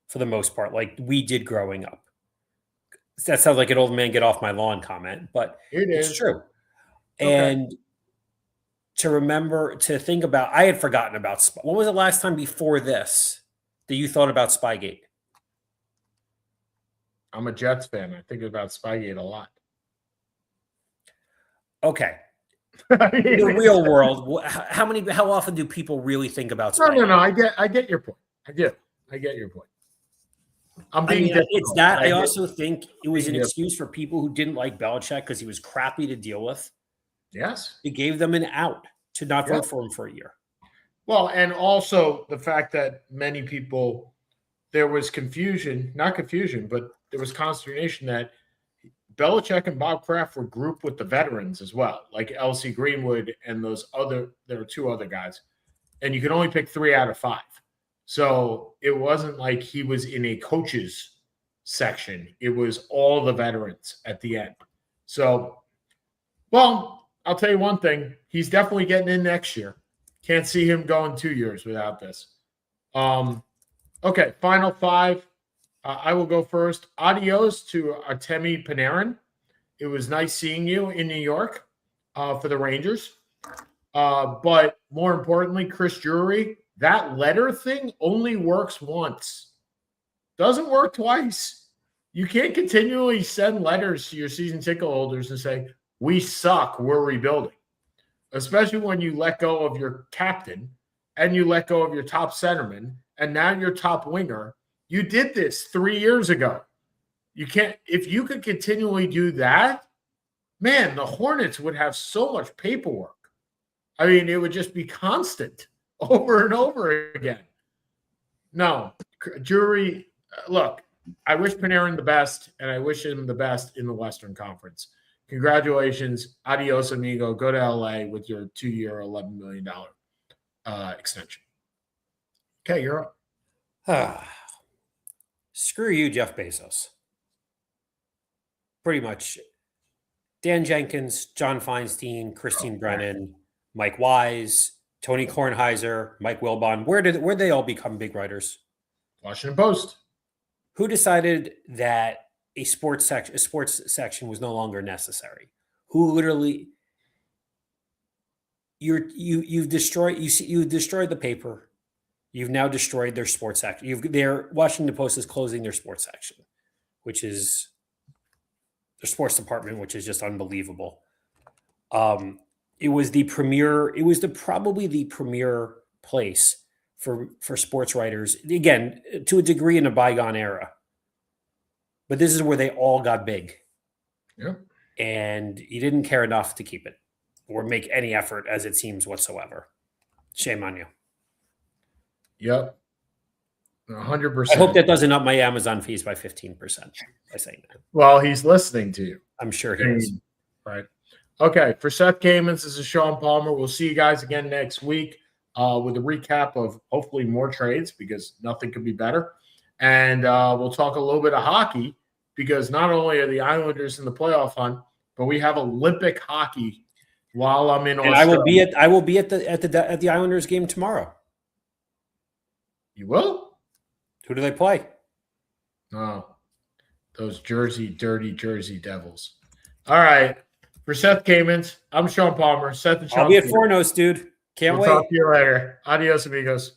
B: for the most part, like we did growing up. That sounds like an old man get off my lawn comment, but it's true. Okay. And to think about, I had forgotten about, when was the last time before this that you thought about Spygate?
A: I'm a Jets fan. I think about Spygate a lot.
B: Okay. In the real world, how often do people really think about Spygate?
A: No. I get your point. I get your point.
B: It's that. I also think it was an excuse for people who didn't like Belichick because he was crappy to deal with.
A: Yes.
B: It gave them an out to not vote for him for a year.
A: Well, and also the fact that many people, there was confusion, not confusion, but there was consternation that Belichick and Bob Kraft were grouped with the veterans as well, like L.C. Greenwood and there were 2 other guys. And you could only pick 3 out of 5. So it wasn't like he was in a coach's section. It was all the veterans at the end. So, well, I'll tell you one thing. He's definitely getting in next year. Can't see him going 2 years without this. Okay, final 5. I will go first. Adios to Artemi Panarin. It was nice seeing you in New York for the Rangers. But more importantly, Chris Drury, that letter thing only works once. Doesn't work twice. You can't continually send letters to your season ticket holders and say, we suck, we're rebuilding. Especially when you let go of your captain and you let go of your top centerman and now your top winger. You did this 3 years ago. You can't, if you could continually do that, man, the Hornets would have so much paperwork. I mean, it would just be constant over and over again. No, Drury, look, I wish Panarin the best, and I wish him the best in the Western Conference. Congratulations. Adios, amigo. Go to LA with your 2-year, $11 million extension. Okay, you're up.
B: Screw you, Jeff Bezos. Pretty much. Dan Jenkins, John Feinstein, Christine Brennan, Mike Wise, Tony Kornheiser, Mike Wilbon. Where'd they all become big writers?
A: Washington Post.
B: Who decided that a sports section was no longer necessary? Who literally you've destroyed the paper. You've now destroyed their sports section. Their Washington Post is closing their sports section, which is their sports department, which is just unbelievable. It was probably the premier place for sports writers, again, to a degree in a bygone era. But this is where they all got big.
A: Yeah. And
B: you didn't care enough to keep it or make any effort, as it seems, whatsoever. Shame on you.
A: Yep. 100%.
B: I hope that doesn't up my Amazon fees by 15% by saying that.
A: Well, he's listening to you.
B: I'm sure he is.
A: Right. Okay. For Seth Kamens, this is Sean Palmer. We'll see you guys again next week with a recap of hopefully more trades because nothing could be better. And we'll talk a little bit of hockey because not only are the Islanders in the playoff hunt, but we have Olympic hockey while I'm in Australia.
B: And I will be at the Islanders game tomorrow.
A: You will?
B: Who do they play?
A: Oh, those dirty Jersey Devils. All right. For Seth Kamens, I'm Sean Palmer. Seth and Sean.
B: I'll be at Fornos, dude. Can't wait.
A: Talk to you later. Adios, amigos.